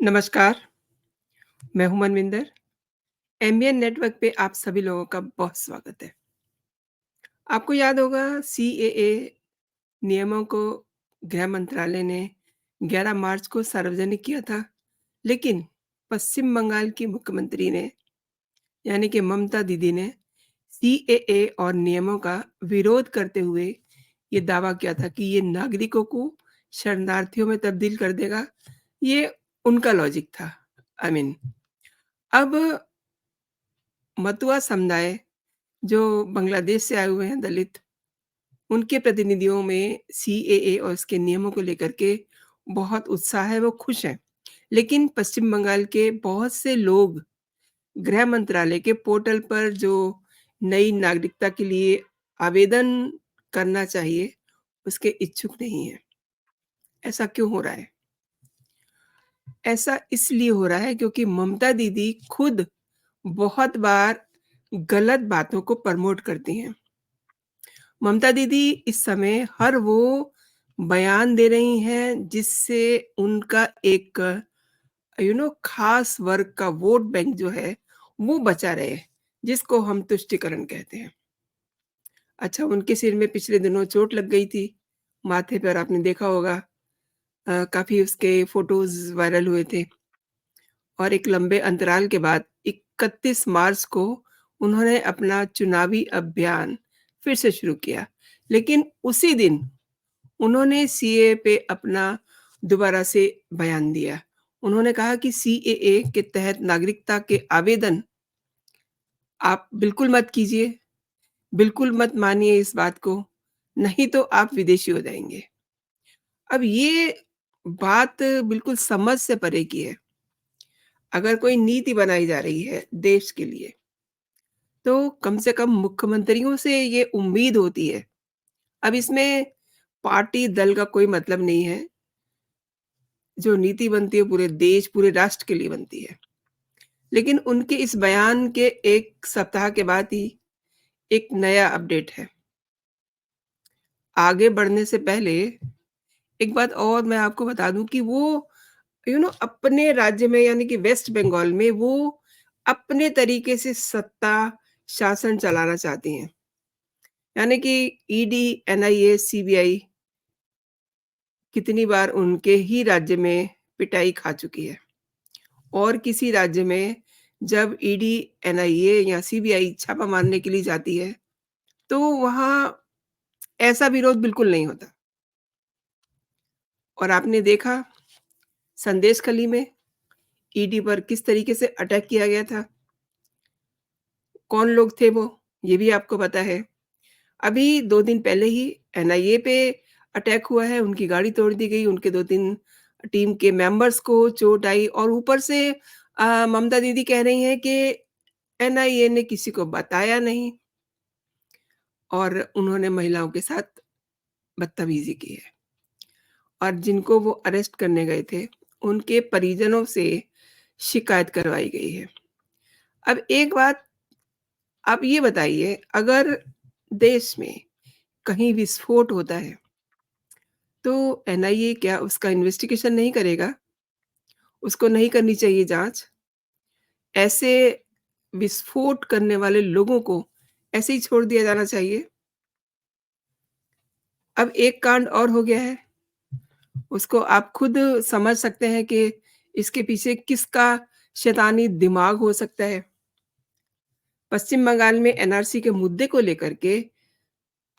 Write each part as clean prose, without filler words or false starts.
नमस्कार, मैं हूँ मनविंदर। एमबीएन नेटवर्क पे आप सभी लोगों का बहुत स्वागत है। आपको याद होगा सीएए नियमों को गृह मंत्रालय ने 11 मार्च को सार्वजनिक किया था, लेकिन पश्चिम बंगाल की मुख्यमंत्री ने यानी कि ममता दीदी ने सीएए और नियमों का विरोध करते हुए ये दावा किया था कि ये नागरिकों को शरणार्थियों में तब्दील कर देगा। ये उनका लॉजिक था। आई I मीन mean, अब मतुआ समुदाय जो बांग्लादेश से आए हुए हैं दलित, उनके प्रतिनिधियों में सीएए और इसके नियमों को लेकर के बहुत उत्साह है, वो खुश हैं। लेकिन पश्चिम बंगाल के बहुत से लोग गृह मंत्रालय के पोर्टल पर जो नई नागरिकता के लिए आवेदन करना चाहिए, उसके इच्छुक नहीं हैं। ऐसा क्यों हो रहा है? ऐसा इसलिए हो रहा है क्योंकि ममता दीदी खुद बहुत बार गलत बातों को प्रमोट करती हैं। ममता दीदी इस समय हर वो बयान दे रही हैं जिससे उनका एक खास वर्ग का वोट बैंक जो है वो बचा रहे, जिसको हम तुष्टीकरण कहते हैं। अच्छा, उनके सिर में पिछले दिनों चोट लग गई थी, माथे पर आपने देखा होगा। काफ़ी उसके फ़ोटोज़ वायरल हुए थे और एक लंबे अंतराल के बाद 31 मार्च को उन्होंने अपना चुनावी अभियान फिर से शुरू किया। लेकिन उसी दिन उन्होंने सीएए पे अपना दोबारा से बयान दिया। उन्होंने कहा कि सीएए के तहत नागरिकता के आवेदन आप बिल्कुल मत कीजिए, बिल्कुल मत मानिए इस बात को, नहीं तो आप विदेशी हो जाएँगे। अब ये बात बिल्कुल समझ से परे की है। अगर कोई नीति बनाई जा रही है देश के लिए, तो कम से कम मुख्यमंत्रियों से ये उम्मीद होती है। अब इसमें पार्टी दल का कोई मतलब नहीं है। जो नीति बनती है पूरे देश, पूरे राष्ट्र के लिए बनती है। लेकिन उनके इस बयान के 1 सप्ताह के बाद ही एक नया अपडेट है। आगे बढ़ने से पहले एक बात और मैं आपको बता दूँ कि वो अपने राज्य में यानी कि वेस्ट बंगाल में वो अपने तरीके से सत्ता शासन चलाना चाहती हैं। यानी कि ईडी, एनआईए, सीबीआई कितनी बार उनके ही राज्य में पिटाई खा चुकी है। और किसी राज्य में जब ईडी, एनआईए या सीबीआई छापा मारने के लिए जाती है, तो वहाँ ऐसा विरोध बिल्कुल नहीं होता। और आपने देखा संदेशखाली में ईडी पर किस तरीके से अटैक किया गया था। कौन लोग थे वो, ये भी आपको पता है। अभी 2 दिन पहले ही एनआईए पे अटैक हुआ है, उनकी गाड़ी तोड़ दी गई, उनके 2-3 टीम के मेंबर्स को चोट आई और ऊपर से ममता दीदी कह रही हैं कि एनआईए ने किसी को बताया नहीं और उन्होंने महिलाओं के साथ बदतमीज़ी की है। और जिनको वो अरेस्ट करने गए थे, उनके परिजनों से शिकायत करवाई गई है। अब एक बात आप ये बताइए, अगर देश में कहीं विस्फोट होता है, तो एनआईए क्या उसका इन्वेस्टिगेशन नहीं करेगा? उसको नहीं करनी चाहिए जाँच? ऐसे विस्फोट करने वाले लोगों को ऐसे ही छोड़ दिया जाना चाहिए? अब एक कांड और हो गया है, उसको आप खुद समझ सकते हैं कि इसके पीछे किसका शैतानी दिमाग हो सकता है। पश्चिम बंगाल में एनआरसी के मुद्दे को लेकर के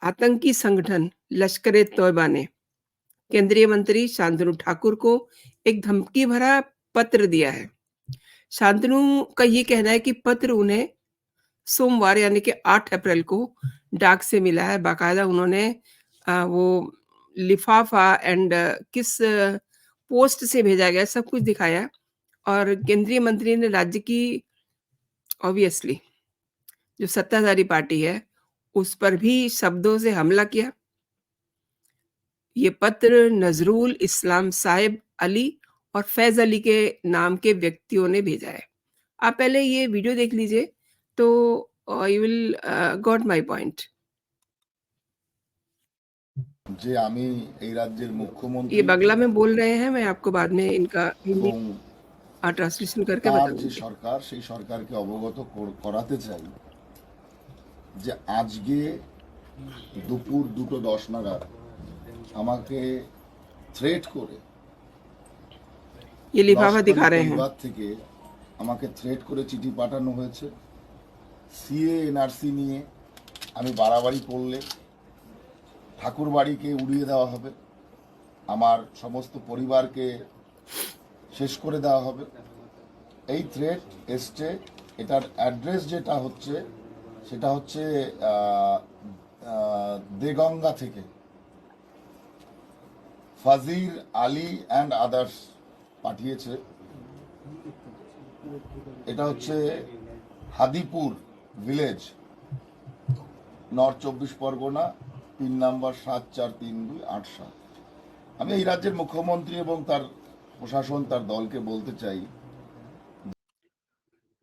आतंकी संगठन लश्कर-ए-तौयबा ने केंद्रीय मंत्री शांतनु ठाकुर को एक धमकी भरा पत्र दिया है। शांतनु का ये कहना है कि पत्र उन्हें सोमवार यानी कि 8 अप्रैल को डाक से मिला है। बाकायदा उन्होंने वो लिफ़ाफ़ा एंड किस पोस्ट से भेजा गया सब कुछ दिखाया और केंद्रीय मंत्री ने राज्य की ऑब्वियसली जो सत्ताधारी पार्टी है, उस पर भी शब्दों से हमला किया। ये पत्र नज़रुल इस्लाम साहिब अली और फैज़ अली के नाम के व्यक्तियों ने भेजा है। आप पहले ये वीडियो देख लीजिए तो you will got my point. যে আমি এই রাজ্যের ये মুখ্যমন্ত্রী बांग्ला में बोल रहे हैं, मैं आपको बाद में इनका हिंदी এবং ट्रांसलेशन करके তার बता যে दीजिए। সরকার, সেই সরকারকে অবগত করাতে চাই যে আজকে দুপুর 2:10 নাগাদ আমাকে থ্রেট করে, ये लिफाफा লস্করি दिखा रहे हैं। পরিবার থেকে আমাকে থ্রেট করে চিঠি পাঠানো হয়েছে। সিএ এনআরসি নিয়ে আমি বাড়াবাড়ি করলে ঠাকুর বাড়িকে উড়িয়ে দেওয়া হবে, আমার সমস্ত পরিবারকে শেষ করে দেওয়া হবে, এই থ্রেট এসছে। এটার অ্যাড্রেস যেটা হচ্ছে সেটা হচ্ছে দেগঙ্গা থেকে ফাজির আলী অ্যান্ড আদার্স পাঠিয়েছে। এটা হচ্ছে Hadipur village, north 24 Pargana, pin number 743287। আমি এই রাজ্যের মুখ্যমন্ত্রী এবং তার প্রশাসন, তার দলকে বলতে চাই,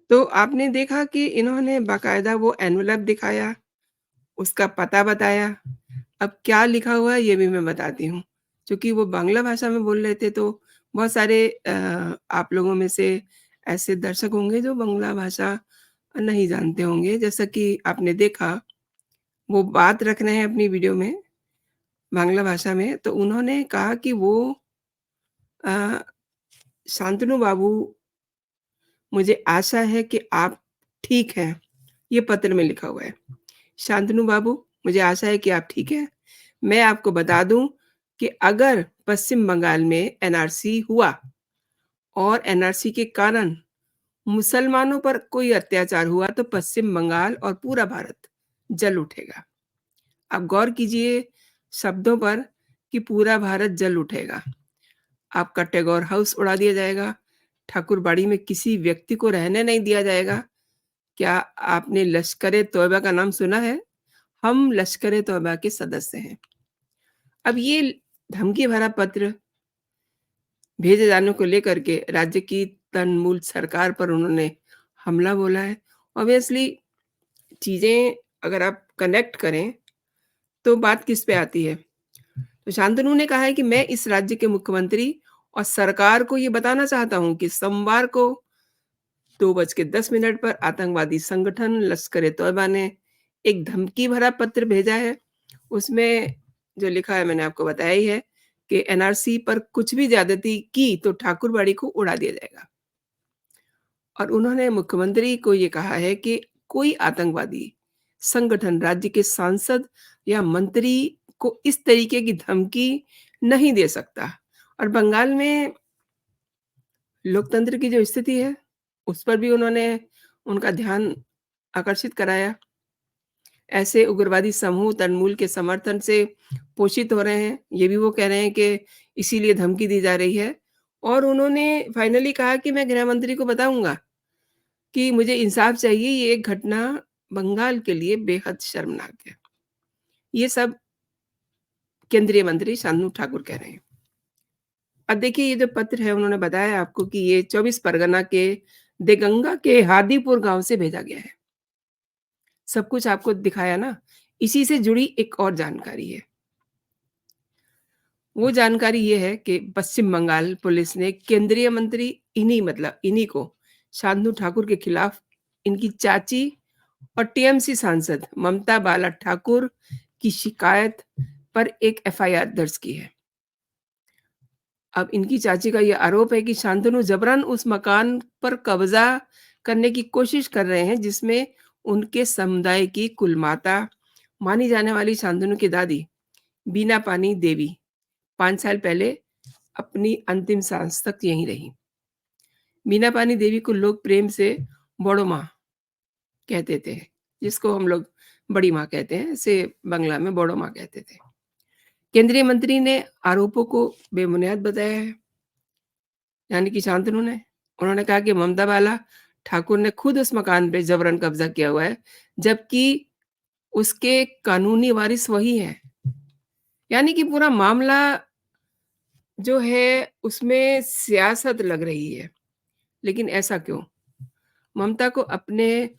तो आपने देखा कि इन्होंने बाकायदा वो एनवेलप दिखाया, उसका पता बताया। अब क्या लिखा हुआ है ये भी मैं बताती हूँ। चूँकि वो बांग्ला भाषा में बोल रहे थे तो बहुत सारे आप लोगों में से ऐसे दर्शक होंगे जो बांग्ला भाषा नहीं जानते होंगे। जैसा कि आपने देखा वो बात रख रहे हैं अपनी वीडियो में बांग्ला भाषा में, तो उन्होंने कहा कि वो अ, शांतनु बाबू, मुझे आशा है कि आप ठीक हैं। ये पत्र में लिखा हुआ है। शांतनु बाबू, मुझे आशा है कि आप ठीक हैं। मैं आपको बता दूँ कि अगर पश्चिम बंगाल में एनआरसी हुआ और एनआरसी के कारण मुसलमानों पर कोई अत्याचार हुआ तो पश्चिम बंगाल और पूरा भारत जल उठेगा। आप गौर कीजिए शब्दों पर कि पूरा भारत जल उठेगा। आपका टैगोर हाउस उड़ा दिया जाएगा, ठाकुरबाड़ी में किसी व्यक्ति को रहने नहीं दिया जाएगा। क्या आपने लश्कर-ए-तौबा का नाम सुना है? हम लश्कर-ए-तौबा के सदस्य हैं। अब ये धमकी भरा पत्र भेजे जाने को लेकर के राज्य की तृणमूल सरकार पर उन्होंने हमला बोला है। ऑब्वियसली चीज़ें अगर आप कनेक्ट करें, तो बात किस पे आती है? तो शांतनु ने कहा है कि मैं इस राज्य के मुख्यमंत्री और सरकार को ये बताना चाहता हूँ कि सोमवार को 2:10 पर आतंकवादी संगठन लश्कर-ए-तौबा ने एक धमकी भरा पत्र भेजा है। उसमें जो लिखा है मैंने आपको बताया ही है कि एनआरसी पर कुछ भी ज़्यादती की तो ठाकुरबाड़ी को उड़ा दिया जाएगा। और उन्होंने मुख्यमंत्री को ये कहा है कि कोई आतंकवादी संगठन राज्य के सांसद या मंत्री को इस तरीके की धमकी नहीं दे सकता। और बंगाल में लोकतंत्र की जो स्थिति है, उस पर भी उन्होंने उनका ध्यान आकर्षित कराया। ऐसे उग्रवादी समूह तृणमूल के समर्थन से पोषित हो रहे हैं, ये भी वो कह रहे हैं कि इसीलिए धमकी दी जा रही है। और उन्होंने फाइनली कहा कि मैं गृह मंत्री को बताऊँगा कि मुझे इंसाफ चाहिए, ये एक घटना बंगाल के लिए बेहद शर्मनाक है। ये सब केंद्रीय मंत्री शांतनु ठाकुर कह रहे हैं। अब देखिए ये जो पत्र है उन्होंने बताया आपको कि ये 24 परगना के देगंगा के हादीपुर गाँव से भेजा गया है। सब कुछ आपको दिखाया ना, इसी से जुड़ी एक और जानकारी है। वो जानकारी ये है कि पश्चिम बंगाल पुलिस ने केंद्रीय मंत्री इन्हीं को शांतनु ठाकुर के खिलाफ इनकी चाची और टीएमसी सांसद ममता बाला ठाकुर की शिकायत पर एक एफआईआर दर्ज की है। अब इनकी चाची का ये आरोप है कि शांतनु जबरन उस मकान पर कब्जा करने की कोशिश कर रहे हैं जिसमें उनके समुदाय की कुलमाता मानी जाने वाली शांतनु की दादी बीना पानी देवी 5 साल पहले अपनी अंतिम सांस तक यहीं रही। बीना पानी देवी को लोग प्रेम से बड़ो माँ कहते थे, जिसको हम लोग बड़ी माँ कहते हैं, इसे बंगला में बड़ो माँ कहते थे। केंद्रीय मंत्री ने आरोपों को बेबुनियाद बताया है, यानी कि शांतनु ने। उन्होंने कहा कि ममता बाला ठाकुर ने खुद उस मकान पे जबरन कब्जा किया हुआ है, जबकि उसके कानूनी वारिस वही हैं। यानी कि पूरा मामला जो है उसमें सियासत लग रही है। लेकिन ऐसा क्यों? ममता को अपने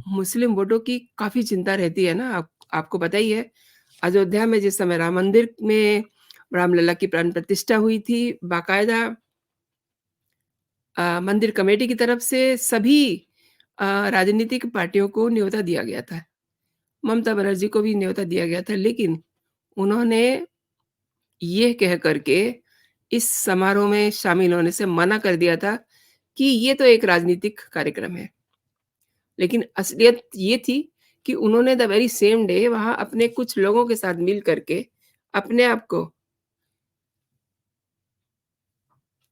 मुस्लिम वोटों की काफ़ी चिंता रहती है ना, आपको पता ही है। अयोध्या में जिस समय राम मंदिर में रामलला की प्राण प्रतिष्ठा हुई थी, बाकायदा मंदिर कमेटी की तरफ से सभी राजनीतिक पार्टियों को न्योता दिया गया था। ममता बनर्जी को भी न्योता दिया गया था, लेकिन उन्होंने ये कह कर के इस समारोह में शामिल होने से मना कर दिया था कि ये तो एक राजनीतिक कार्यक्रम है। लेकिन असलियत ये थी कि उन्होंने द वेरी सेम डे वहाँ अपने कुछ लोगों के साथ मिल कर के अपने आप को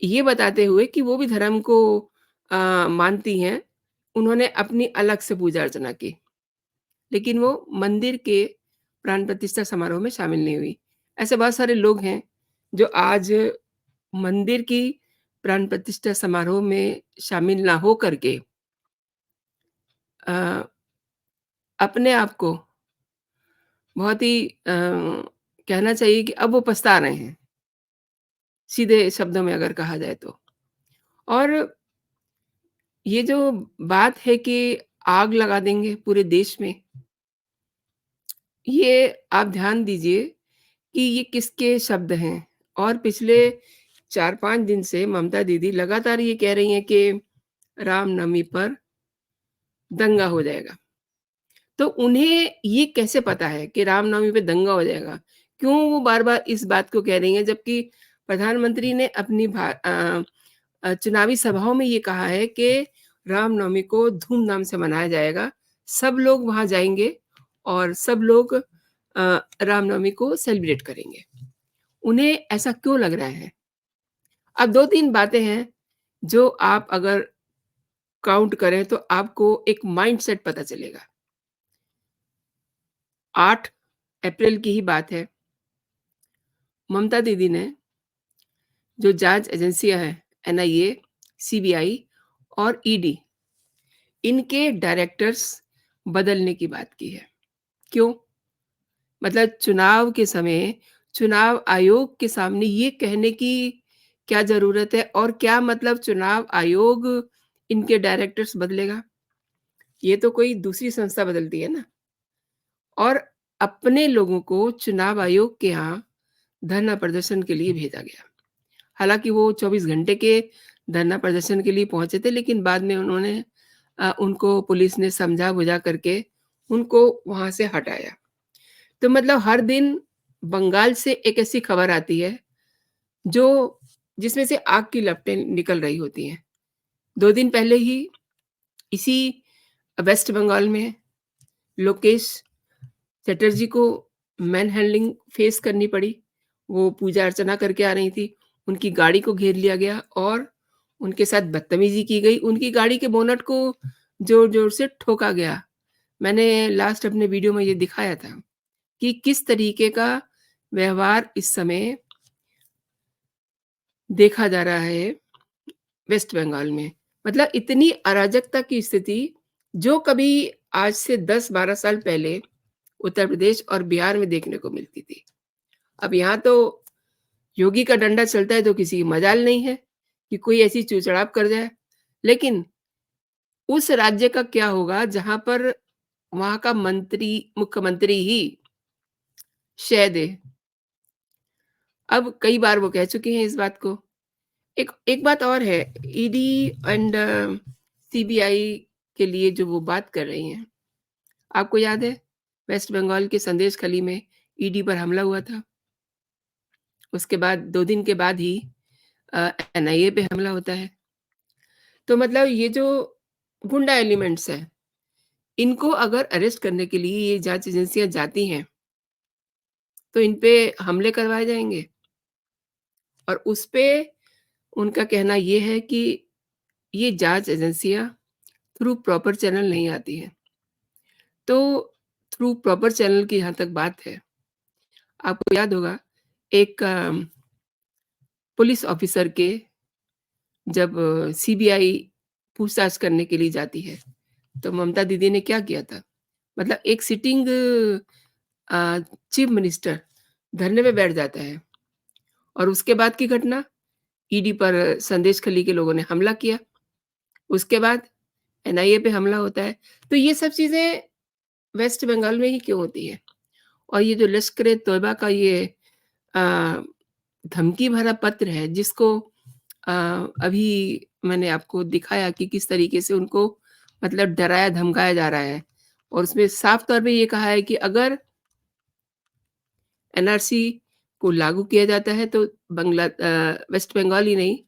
ये बताते हुए कि वो भी धर्म को मानती हैं, उन्होंने अपनी अलग से पूजा-अर्चना की। लेकिन वो मंदिर के प्राण प्रतिष्ठा समारोह में शामिल नहीं हुई। ऐसे बहुत सारे लोग हैं, जो आज मंदिर की प्राण प्रतिष्ठा समारोह में शामिल ना हो करके अ, अपने आप को बहुत ही कहना चाहिए कि अब वो पछता रहे हैं, सीधे शब्दों में अगर कहा जाए तो। और ये जो बात है कि आग लगा देंगे पूरे देश में, ये आप ध्यान दीजिए कि ये किसके शब्द हैं। और पिछले 4-5 दिन से ममता दीदी लगातार ये कह रही हैं कि रामनवमी पर दंगा हो जाएगा। तो उन्हें ये कैसे पता है कि रामनवमी पे दंगा हो जाएगा? क्यों वो बार-बार इस बात को कह रही हैं, जबकि प्रधानमंत्री ने अपनी चुनावी सभाओं में ये कहा है कि रामनवमी को धूमधाम से मनाया जाएगा। सब लोग वहाँ जाएँगे और सब लोग रामनवमी को सेलिब्रेट करेंगे। उन्हें ऐसा क्यों लग रहा है? अब 2-3 बातें हैं, जो आप अगर काउंट करें तो आपको एक माइंडसेट पता चलेगा। 8 अप्रैल की ही बात है, ममता दीदी ने जो जाँच एजेंसियाँ हैं, एनआईए, सीबीआई और ईडी, इनके डायरेक्टर्स बदलने की बात की है। क्यों? मतलब चुनाव के समय चुनाव आयोग के सामने ये कहने की क्या ज़रूरत है, और क्या मतलब चुनाव आयोग इनके डायरेक्टर्स बदलेगा? ये तो कोई दूसरी संस्था बदलती है ना। और अपने लोगों को चुनाव आयोग के यहाँ धरना प्रदर्शन के लिए भेजा गया। हालाँकि वो 24 घंटे के धरना प्रदर्शन के लिए पहुँचे थे, लेकिन बाद में उन्होंने उनको पुलिस ने समझा-बुझा करके उनको वहाँ से हटाया। तो मतलब हर दिन बंगाल से एक ऐसी खबर आती है, जो जिसमें से आग की लपटें निकल रही होती हैं। 2 दिन पहले ही इसी वेस्ट बंगाल में लोकेश चटर्जी को मैनहैंडलिंग फेस करनी पड़ी। वो पूजा अर्चना करके आ रही थी, उनकी गाड़ी को घेर लिया गया और उनके साथ बदतमीज़ी की गई। उनकी गाड़ी के बोनट को ज़ोर-ज़ोर से ठोका गया। मैंने लास्ट अपने वीडियो में ये दिखाया था कि किस तरीके का व्यवहार इस समय देखा जा रहा है वेस्ट बंगाल में। मतलब इतनी अराजकता की स्थिति, जो कभी आज से 10-12 साल पहले उत्तर प्रदेश और बिहार में देखने को मिलती थी। अब यहाँ तो योगी का डंडा चलता है तो किसी की मजाल नहीं है कि कोई ऐसी चूचड़ाव कर जाए। लेकिन उस राज्य का क्या होगा जहाँ पर वहाँ का मुख्यमंत्री ही शह दे। अब कई बार वो कह चुके हैं इस बात को। एक एक बात और है, ईडी एंड सीबीआई के लिए जो वो बात कर रही हैं, आपको याद है वेस्ट बंगाल के संदेशखाली में ईडी पर हमला हुआ था। उसके बाद 2 दिन के बाद ही एनआईए पे हमला होता है। तो मतलब ये जो गुंडा एलिमेंट्स हैं, इनको अगर अरेस्ट करने के लिए ये जाँच एजेंसियाँ जाती हैं, तो इन पे हमले करवाए जाएँगे। और उसपे उनका कहना ये है कि ये जाँच एजेंसियाँ थ्रू प्रॉपर चैनल नहीं आती हैं। तो थ्रू प्रॉपर चैनल की जहाँ तक बात है, आपको याद होगा एक पुलिस ऑफिसर के जब सीबीआई पूछताछ करने के लिए जाती है, तो ममता दीदी ने क्या किया था? मतलब एक सिटिंग चीफ मिनिस्टर धरने पे बैठ जाता है और उसके बाद की घटना, ईडी पर संदेशखाली के लोगों ने हमला किया। उसके बाद एनआईए पे हमला होता है। तो ये सब चीज़ें वेस्ट बंगाल में ही क्यों होती हैं? और ये जो लश्कर-ए-तोयबा का ये अ, धमकी भरा पत्र है, जिसको अभी मैंने आपको दिखाया कि किस तरीके से उनको मतलब डराया धमकाया जा रहा है और उसमें साफ तौर पे ये कहा है कि अगर एनआरसी को लागू किया जाता है तो वेस्ट बंगाल ही नहीं,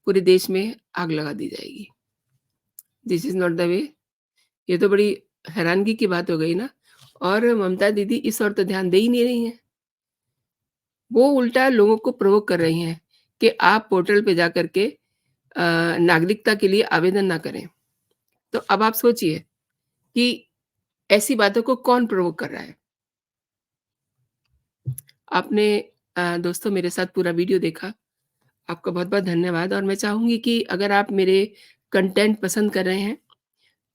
पूरे देश में आग लगा दी जाएगी। This is not the way. ये तो बड़ी हैरानगी की बात हो गई ना। और ममता दीदी इस ओर तो ध्यान दे ही नहीं रही हैं। वो उल्टा लोगों को प्रोवोक कर रही हैं कि आप पोर्टल पे जा कर के नागरिकता के लिए आवेदन ना करें। तो अब आप सोचिए कि ऐसी बातों को कौन प्रोवोक कर रहा है? आपने दोस्तों मेरे साथ पूरा वीडियो देखा। आपका बहुत-बहुत धन्यवाद और मैं चाहूँगी कि अगर आप मेरे कंटेंट पसंद कर रहे हैं,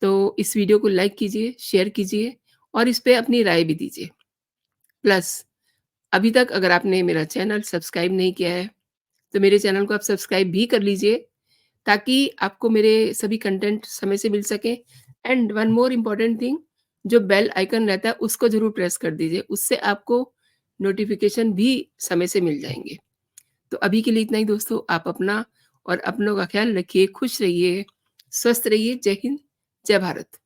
तो इस वीडियो को लाइक कीजिए, शेयर कीजिए और इस पे अपनी राय भी दीजिए। प्लस अभी तक अगर आपने मेरा चैनल सब्सक्राइब नहीं किया है, तो मेरे चैनल को आप सब्सक्राइब भी कर लीजिए, ताकि आपको मेरे सभी कंटेंट समय से मिल सकें। And one more important thing, जो बेल आइकन रहता है उसको ज़रूर प्रेस कर दीजिए, उससे आपको नोटिफ़िकेशन भी समय से मिल जाएँगे। तो अभी के लिए इतना ही दोस्तों, आप अपना और अपनों का ख़्याल रखिए, खुश रहिए, स्वस्थ रहिए। जय हिंद, जय भारत।